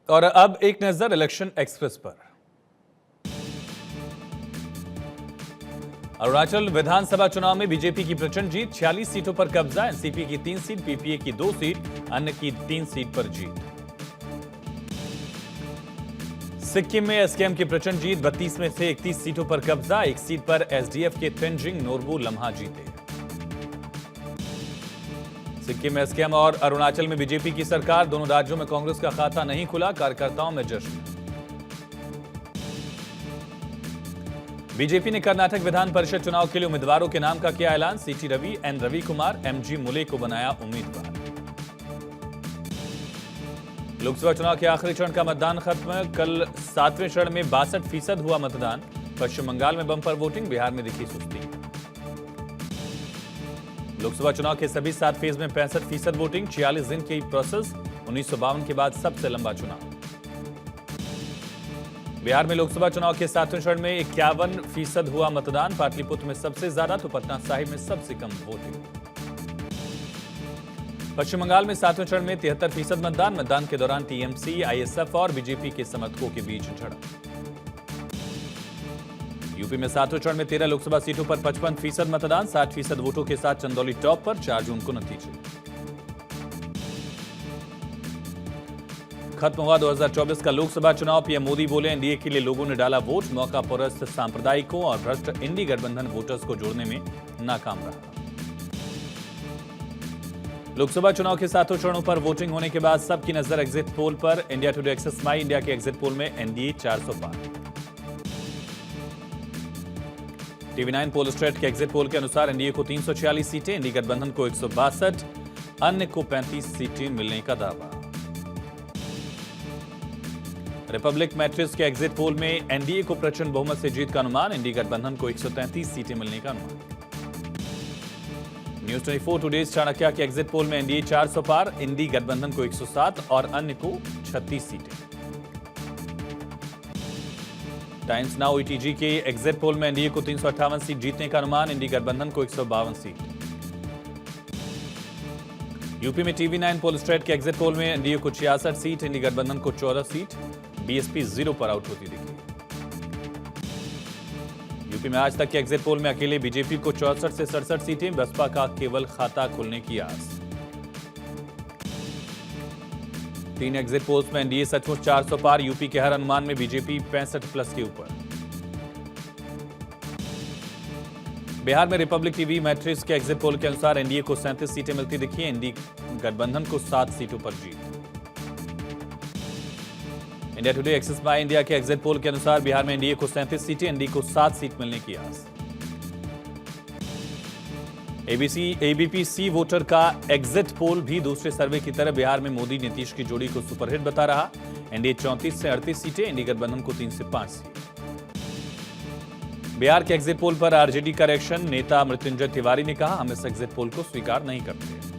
और अब एक नजर इलेक्शन एक्सप्रेस पर। अरुणाचल विधानसभा चुनाव में बीजेपी की प्रचंड जीत, 46 सीटों पर कब्जा, एनसीपी की 3 सीट, पीपीए की 2 सीट, अन्य की 3 सीट पर जीत। सिक्किम में एसकेएम की प्रचंड जीत, 32 में से 31 सीटों पर कब्जा, 1 सीट पर एसडीएफ के तेंजिंग नोरबू लम्हा जीते। सिक्किम में एसकेएम और अरुणाचल में बीजेपी की सरकार, दोनों राज्यों में कांग्रेस का खाता नहीं खुला, कार्यकर्ताओं में जश्न। बीजेपी ने कर्नाटक विधान परिषद चुनाव के लिए उम्मीदवारों के नाम का किया ऐलान, सीटी रवि, एन रवि कुमार, एमजी मुले को बनाया उम्मीदवार। लोकसभा चुनाव के आखिरी चरण का मतदान खत्म, कल 7वें चरण में 62% हुआ मतदान। पश्चिम बंगाल में बम्पर वोटिंग, बिहार में दिखी सुस्ती। लोकसभा चुनाव के सभी 7 फेज में 65% वोटिंग, 46 दिन की प्रोसेस, 1952 के बाद सबसे लंबा चुनाव। बिहार में लोकसभा चुनाव के 7वें चरण में 51% हुआ मतदान, पाटलिपुत्र में सबसे ज्यादा तो पटना साहिब में सबसे कम वोटिंग। पश्चिम बंगाल में 7वें चरण में 73% मतदान के दौरान टीएमसी, आईएसएफ और बीजेपी के समर्थकों के बीच झड़प। यूपी में 7वें चरण में 13 लोकसभा सीटों पर 55% मतदान, 60% वोटों के साथ चंदौली टॉप पर, 4 जून को नतीजे। खत्म हुआ 2024 का लोकसभा चुनाव, पीएम मोदी बोले एनडीए के लिए लोगों ने डाला वोट, मौका परस्त सांप्रदायिकों और भ्रष्ट इंडी गठबंधन वोटर्स को जोड़ने में नाकाम रहा। लोकसभा चुनाव के 7 चरणों पर वोटिंग होने के बाद सबकी नजर एग्जिट पोल पर। इंडिया टुडे एक्सेस माई इंडिया के एग्जिट पोल में एनडीए 400 पार। टीवी9 पोल स्ट्रेट के एग्जिट पोल के अनुसार एनडीए को 346 सीटें, इंडी गठबंधन को 162, अन्य को 35 सीटें मिलने का दावा। रिपब्लिक मैट्रिक्स के एग्जिट पोल में एनडीए को प्रचंड बहुमत से जीत का अनुमान, इंडी गठबंधन को 133 सीटें मिलने का अनुमान। न्यूज 24 टुडेज चाणक्य के एग्जिट पोल में एनडीए 400 पार, इंडी गठबंधन को 107 और अन्य को 36 सीटें। टाइम्स नाउ ईटीजी के एग्जिट पोल में एनडीए को 358 सीट जीतने का अनुमान, इंडी गठबंधन को 152 सीट। यूपी में टीवी9 पोल स्ट्रेट के एग्जिट पोल में एनडीए को 66 सीट, इंडी गठबंधन को 14 सीट, बीएसपी 0 पर आउट होती दिखी। यूपी में आज तक के एग्जिट पोल में अकेले बीजेपी को 64 से 67 सीटें, बसपा का केवल खाता खुलने की आस। 3 एग्जिट पोल्स में एनडीए सचमुच 400 पार, यूपी के हर अनुमान में बीजेपी 65 प्लस के ऊपर। बिहार में रिपब्लिक टीवी मैट्रिक्स के एग्जिट पोल के अनुसार एनडीए को 37 सीटें मिलती दिखी, इंडी गठबंधन को 7 सीटों पर जीत। इंडिया टुडे एक्सेस माई इंडिया के एग्जिट पोल के अनुसार बिहार में एनडीए को 37 सीटें, एनडी को 7 सीट मिलने की आस। एबीपी सी वोटर का एग्जिट पोल भी दूसरे सर्वे की तरह बिहार में मोदी नीतीश की जोड़ी को सुपरहिट बता रहा, एनडीए 34 से 38 सीटें, इंडी गठबंधन को 3 से 5 सीट। बिहार के एग्जिट पोल पर आरजेडी का रिएक्शन, नेता मृत्युंजय तिवारी ने कहा हम इस एग्जिट पोल को स्वीकार नहीं करते।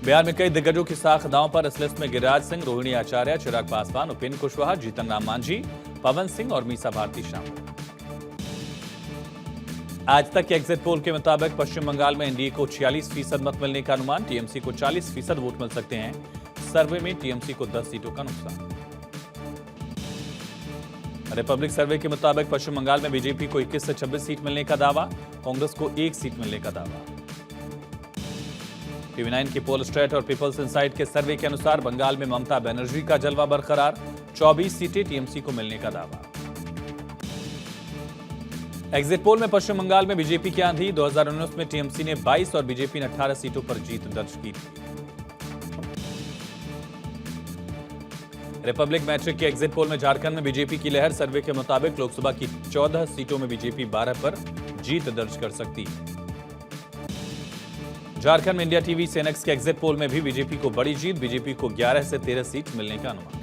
बिहार में कई दिग्गजों की साख दांव पर, इस लिस्ट में गिरिराज सिंह, रोहिणी आचार्य, चिराग पासवान, उपेंद्र कुशवाहा, जीतन राम मांझी, पवन सिंह और मीसा भारती शामिल। आज तक के एग्जिट पोल के मुताबिक पश्चिम बंगाल में एनडीए को 46% मत मिलने का अनुमान, टीएमसी को 40% वोट मिल सकते हैं। सर्वे में टीएमसी को 10 सीटों का नुकसान। रिपब्लिक सर्वे के मुताबिक पश्चिम बंगाल में बीजेपी को 21 से 26 सीट मिलने का दावा, कांग्रेस को 1 सीट मिलने का दावा। टीवी9 की पोल स्ट्रेट और पीपल्स इनसाइट के सर्वे के अनुसार बंगाल में ममता बनर्जी का जलवा बरकरार, 24 सीटें टीएमसी को मिलने का दावा। एग्जिट पोल में पश्चिम बंगाल में बीजेपी की आंधी, 2019 में टीएमसी ने 22 और बीजेपी ने 18 सीटों पर जीत दर्ज की थी। रिपब्लिक मैट्रिक के एग्जिट पोल में झारखंड में बीजेपी की लहर, सर्वे के मुताबिक लोकसभा की 14 सीटों में बीजेपी 12 पर जीत दर्ज कर सकती है। झारखंड में इंडिया टीवी सेनेक्स के एग्जिट पोल में भी बीजेपी को बड़ी जीत, बीजेपी को 11 से 13 सीट मिलने का अनुमान।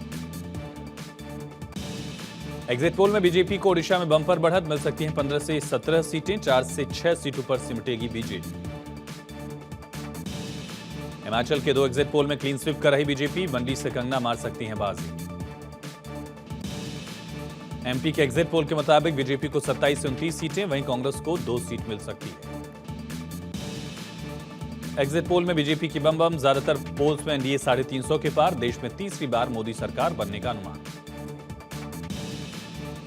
एग्जिट पोल में बीजेपी को ओडिशा में बंपर बढ़त, मिल सकती हैं 15 से 17 सीटें, 4 से 6 सीटों पर सिमटेगी बीजेपी। हिमाचल के 2 एग्जिट पोल में क्लीन स्वीप कर रही बीजेपी, मंडी से कंगना मार सकती हैं बाजी। एमपी के एग्जिट पोल के मुताबिक बीजेपी को 27 से 29 सीटें, वहीं कांग्रेस को 2 सीट मिल सकती है। एग्जिट पोल में बीजेपी की बम ज्यादातर पोल्स में एनडीए 350 के पार, देश में तीसरी बार मोदी सरकार बनने का अनुमान।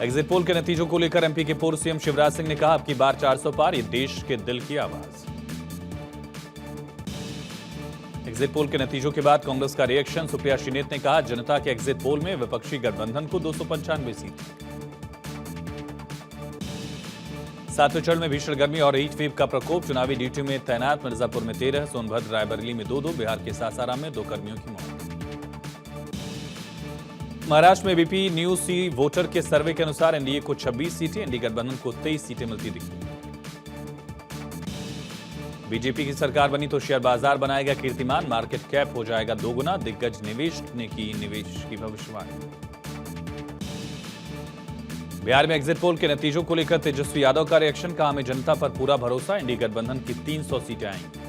एग्जिट पोल के नतीजों को लेकर एमपी के पूर्व सीएम शिवराज सिंह ने कहा, अब की बार 400 पार, ये देश के दिल की आवाज। एग्जिट पोल के नतीजों के बाद कांग्रेस का रिएक्शन, सुप्रिया श्रीनेत ने कहा, जनता के एग्जिट पोल में विपक्षी गठबंधन को 295 सीट। सातवें चरण में भीषण गर्मी और हीट वेव का प्रकोप, चुनावी ड्यूटी में तैनात मिर्जापुर में 13, सोनभद्र रायबरेली में 2, बिहार के सासाराम में 2 कर्मियों की मौत। महाराष्ट्र में एबीपी न्यूज सी वोटर के सर्वे के अनुसार एनडीए को 26 सीटें, एनडीए गठबंधन को 23 सीटें मिलती दिखी। बीजेपी की सरकार बनी तो शेयर बाजार बनाएगा कीर्तिमान, मार्केट कैप हो जाएगा 2 गुना, दिग्गज निवेश ने की निवेश की भविष्यवाणी। बिहार में एग्जिट पोल के नतीजों को लेकर तेजस्वी यादव का रिएक्शन, कहा, हमें जनता पर पूरा भरोसा, एनडीए गठबंधन की 300 सीटें आएंगी।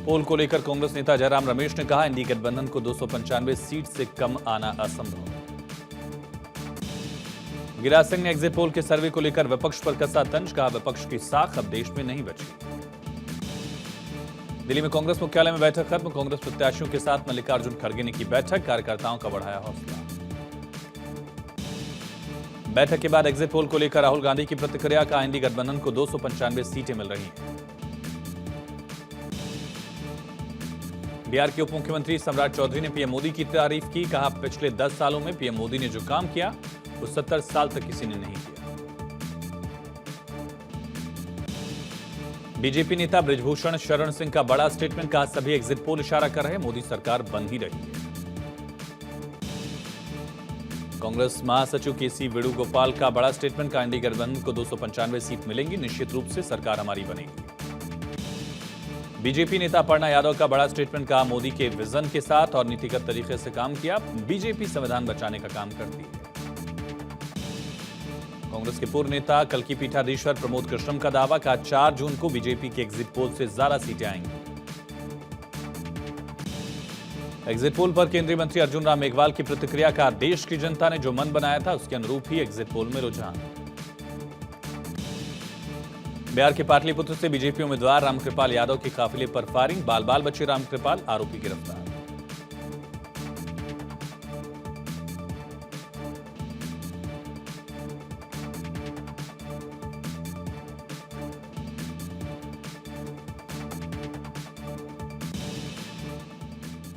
पोल को लेकर कांग्रेस नेता जयराम रमेश ने कहा, एनडीए गठबंधन को 295 सीट से कम आना असंभव। गिरिराज सिंह ने एग्जिट पोल के सर्वे को लेकर विपक्ष पर कसा तंज, कहा, विपक्ष की साख अब देश में नहीं बची। दिल्ली में कांग्रेस मुख्यालय में बैठक खत्म, कांग्रेस प्रत्याशियों के साथ मल्लिकार्जुन खड़गे ने की बैठक, कार्यकर्ताओं का बढ़ाया हौसला। बैठक के बाद एग्जिट पोल को लेकर राहुल गांधी की प्रतिक्रिया, का एनडीए गठबंधन को 295 सीटें मिल रही हैं। बिहार के उप मुख्यमंत्री सम्राट चौधरी ने पीएम मोदी की तारीफ की, कहा, पिछले 10 सालों में पीएम मोदी ने जो काम किया वो 70 साल तक किसी ने नहीं किया। बीजेपी नेता बृजभूषण शरण सिंह का बड़ा स्टेटमेंट, कहा, सभी एग्जिट पोल इशारा कर रहे हैं, मोदी सरकार बन ही रही है। कांग्रेस महासचिव केसी वेणुगोपाल का बड़ा स्टेटमेंट, का एनडीए गठबंधन को 295 सीट मिलेंगी, निश्चित रूप से सरकार हमारी बनेगी। बीजेपी नेता अपर्णा यादव का बड़ा स्टेटमेंट, कहा, मोदी के विजन के साथ और नीतिगत तरीके से काम किया, बीजेपी संविधान बचाने का काम करती है। कांग्रेस के पूर्व नेता कल्की पीठाधीश्वर प्रमोद कृष्णम का दावा, कहा, 4 जून को बीजेपी के एग्जिट पोल से ज्यादा सीटें आएंगी। एग्जिट पोल पर केंद्रीय मंत्री अर्जुन राम मेघवाल की प्रतिक्रिया, का, देश की जनता ने जो मन बनाया था उसके अनुरूप ही एग्जिट पोल में रुझान। बिहार के पाटलिपुत्र से बीजेपी उम्मीदवार रामकृपाल यादव के काफिले पर फायरिंग, बाल बाल बचे रामकृपाल, आरोपी गिरफ्तार।